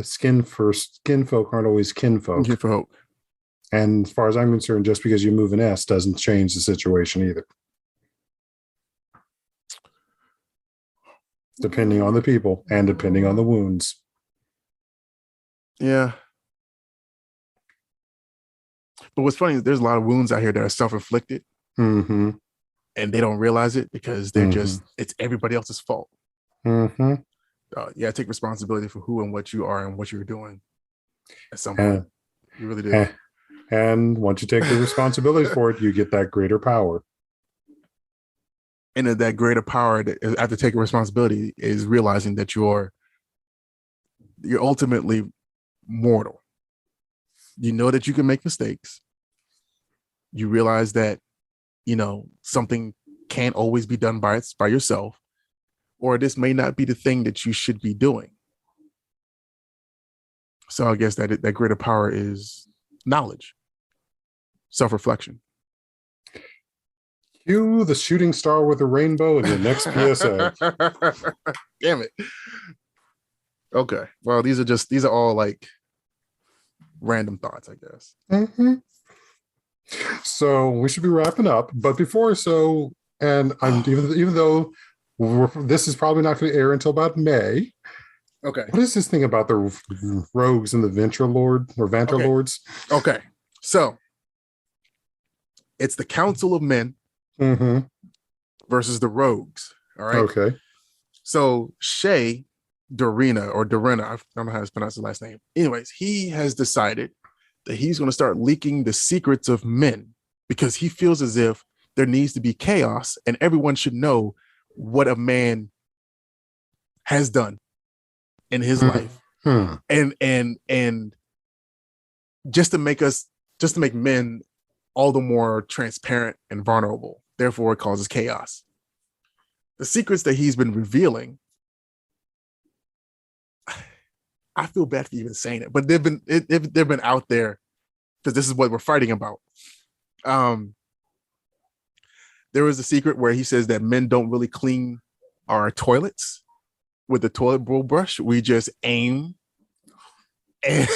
skin folk aren't always kinfolk. Kinfolk. And as far as I'm concerned, just because you move an S doesn't change the situation either. Depending on the people and depending on the wounds. Yeah. But what's funny is there's a lot of wounds out here that are self-inflicted. Mm-hmm. And they don't realize it because they're it's everybody else's fault. Mm-hmm. Yeah, take responsibility for who and what you are and what you're doing at some point. You really do. And once you take the responsibility for it, you get that greater power. And that greater power after taking responsibility is realizing that you're ultimately mortal. You know that you can make mistakes. You realize that, something can't always be done by yourself, or this may not be the thing that you should be doing. So I guess that greater power is knowledge, self-reflection. Cue the shooting star with a rainbow in your next PSA. Damn it. Okay. Well, these are all like random thoughts, I guess. Mm-hmm. So we should be wrapping up, but before so, and I'm even though this is probably not going to air until about May. Okay. What is this thing about the Rouges and the Vanta Lords? Okay. So it's the Council of Men versus the Rouges. All right. Okay. So Shay Dorina, I don't know how to pronounce his last name. Anyways, he has decided that he's going to start leaking the secrets of men because he feels as if there needs to be chaos and everyone should know what a man has done in his life. And just to make men all the more transparent and vulnerable. Therefore, it causes chaos. The secrets that he's been revealing, I feel bad for even saying it, but they've been out there because this is what we're fighting about. There was a secret where he says that men don't really clean our toilets with the toilet bowl brush. We just aim and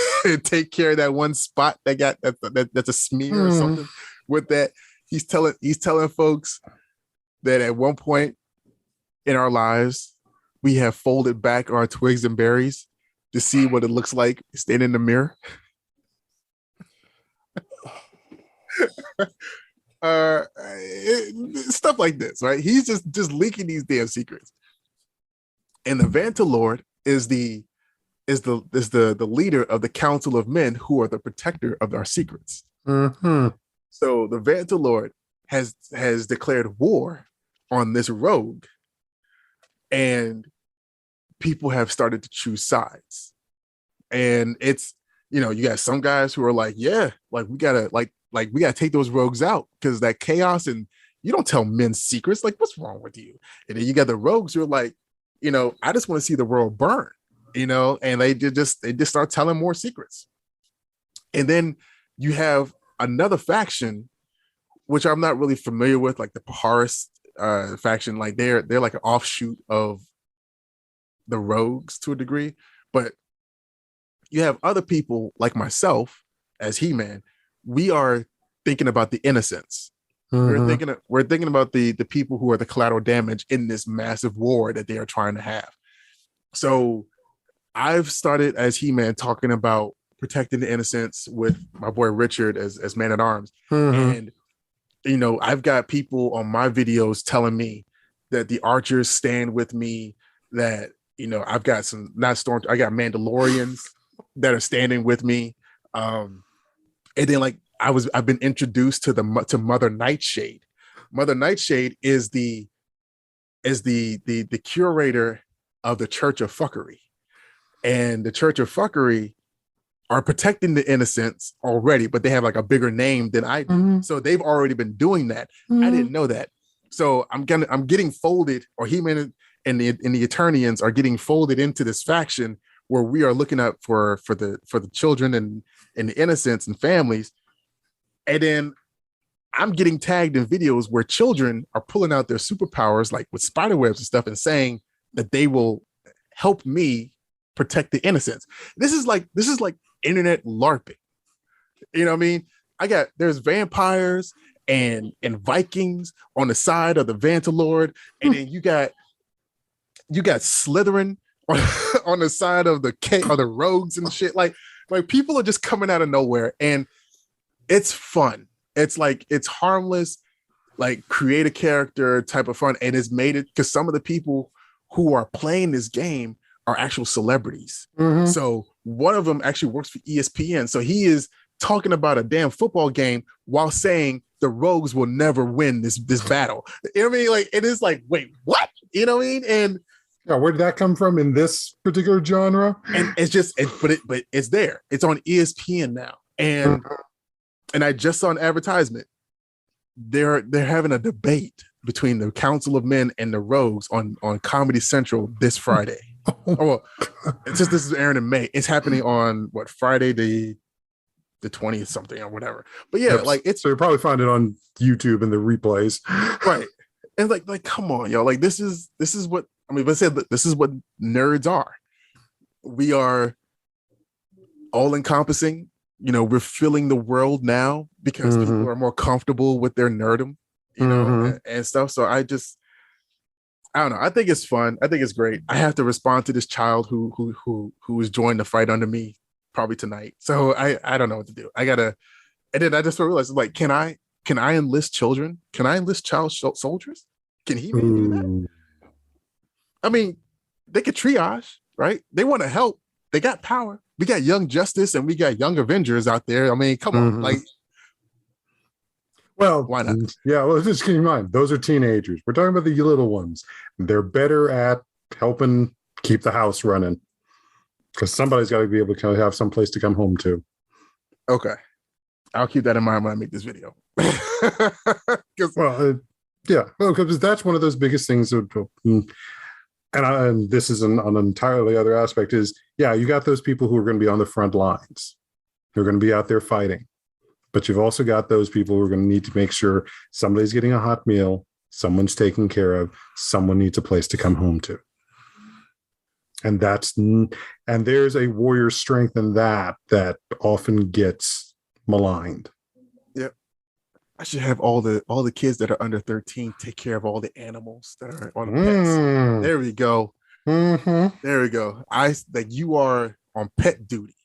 take care of that one spot that's a smear or something with that. He's telling folks that at one point in our lives, we have folded back our twigs and berries to see what it looks like standing in the mirror. Stuff like this, right? He's just leaking these damn secrets. And the Vanta Lord is the leader of the Council of Men, who are the protector of our secrets. Mm-hmm. So the Vanta Lord has declared war on this rogue, and people have started to choose sides. And it's, you got some guys who are like, yeah, like we gotta take those rogues out because that chaos, and you don't tell men secrets. Like, what's wrong with you? And then you got the rogues who are like, I just want to see the world burn, and they just start telling more secrets. And then you have another faction, which I'm not really familiar with, like the Paharis faction. Like they're like an offshoot of the rogues to a degree, but you have other people like myself as He-Man. We are thinking about the innocents. we're thinking about the people who are the collateral damage in this massive war that they are trying to have. So I've started as He-Man talking about protecting the innocents with my boy Richard as Man at Arms. And I've got people on my videos telling me that the archers stand with me, that I've got I got Mandalorians that are standing with me. And then I've been introduced to Mother Nightshade. Mother Nightshade is the curator of the Church of Fuckery. And the Church of Fuckery are protecting the innocents already, but they have like a bigger name than I do. So they've already been doing that. I didn't know that. So I'm getting folded, or He-Man and the Eternians are getting folded into this faction where we are looking out for the children and the innocents and families. And then I'm getting tagged in videos where children are pulling out their superpowers, like with spider webs and stuff, and saying that they will help me protect the innocents. This is like internet LARPing. You know what I mean? There's vampires and Vikings on the side of the Vanta Lord, and then you got Slytherin on the side of the Rouges and shit. Like people are just coming out of nowhere, and it's fun. It's harmless, like create a character type of fun, and it's made it because some of the people who are playing this game are actual celebrities. So one of them actually works for ESPN. So he is talking about a damn football game while saying the Rouges will never win this battle. You know what I mean? Like, it is like, wait, what? You know what I mean? And yeah, where did that come from in this particular genre? And it's just, but it's there. It's on ESPN now. And I just saw an advertisement. They're having a debate between the Council of Men and the Rouges on Comedy Central this Friday. It's just, this is airing in May. It's happening on Friday the 20th something or whatever. But yeah, so you'll probably find it on YouTube in the replays, right? And like come on, yo, like this is what I mean. Let's say this is what nerds are. We are all encompassing. We're filling the world now because people are more comfortable with their nerdom, and stuff. So I don't know. I think it's fun. I think it's great. I have to respond to this child who has joined the fight under me probably tonight. So I don't know what to do. And then I just realized, like, can I enlist children? Can I enlist child soldiers? Can he do that? I mean, they could triage, right? They want to help. They got power. We got Young Justice and we got Young Avengers out there. I mean, come on, like. Well, why not? Yeah, well, just keep in mind, those are teenagers. We're talking about the little ones. They're better at helping keep the house running because somebody's got to be able to have some place to come home to. Okay. I'll keep that in mind when I make this video. Because that's one of those biggest things. And this is an entirely other aspect is, you got those people who are going to be on the front lines. They're going to be out there fighting. But you've also got those people who are going to need to make sure somebody's getting a hot meal, someone's taken care of, someone needs a place to come home to. And there's a warrior strength in that often gets maligned. Yep. I should have all the kids that are under 13 take care of all the animals that are on the pets. There we go. There we go. You are on pet duty.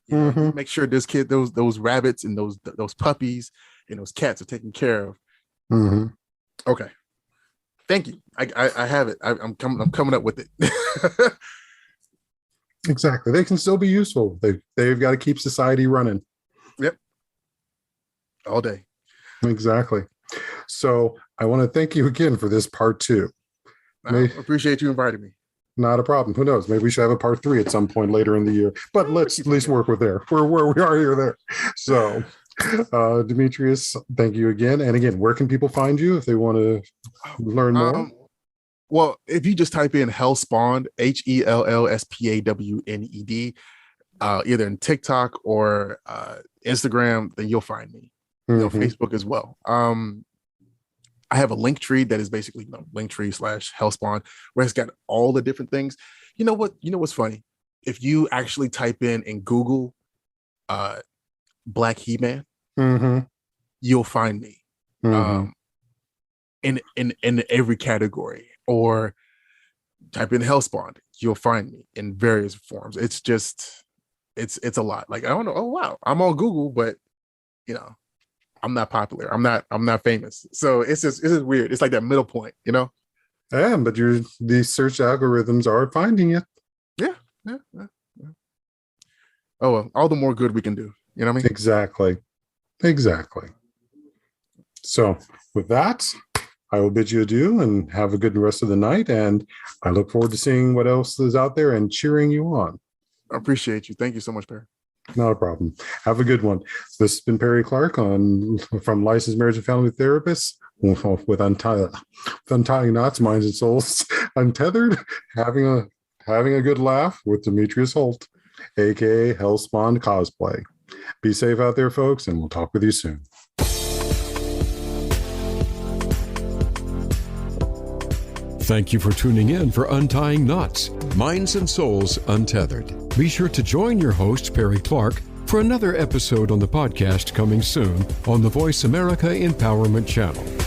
Make sure those rabbits and those puppies and those cats are taken care of. Okay, thank you. I have it. I'm coming up with it. Exactly. They can still be useful. They've got to keep society running. Yep. All day. Exactly. So I want to thank you again for this part 2. I appreciate you inviting me. Not a problem. Who knows? Maybe we should have a part 3 at some point later in the year. But let's at least work with where we are here there. So, Demetrius, thank you again. And again, where can people find you if they want to learn more? Well, if you just type in Hellspawned, HELLSPAWNED, either in TikTok or Instagram, then you'll find me. Facebook as well. I have a link tree that is basically Linktree/Hellspawned, where it's got all the different things. You know what's funny? If you actually type in Google Black He-Man, you'll find me. in every category, or type in Hellspawned, you'll find me in various forms. It's just, it's a lot. Like, I don't know. Oh wow, I'm on Google, but you know, I'm not popular. I'm not famous. So it's just weird. It's like that middle point, you know? Yeah, but these search algorithms are finding it. Yeah. Oh well, all the more good we can do. You know what I mean? Exactly. So with that, I will bid you adieu and have a good rest of the night. And I look forward to seeing what else is out there and cheering you on. I appreciate you. Thank you so much, Perry. Not a problem. Have a good one. This has been Perry Clark from Licensed Marriage and Family Therapist with Untying Knots, Minds and Souls Untethered, having a good laugh with Demetrius Holt, aka Hellspawned Cosplay. Be safe out there, folks, and we'll talk with you soon. Thank you for tuning in for Untying Knots, Minds and Souls Untethered. Be sure to join your host, Perry Clark, for another episode on the podcast coming soon on the Voice America Empowerment Channel.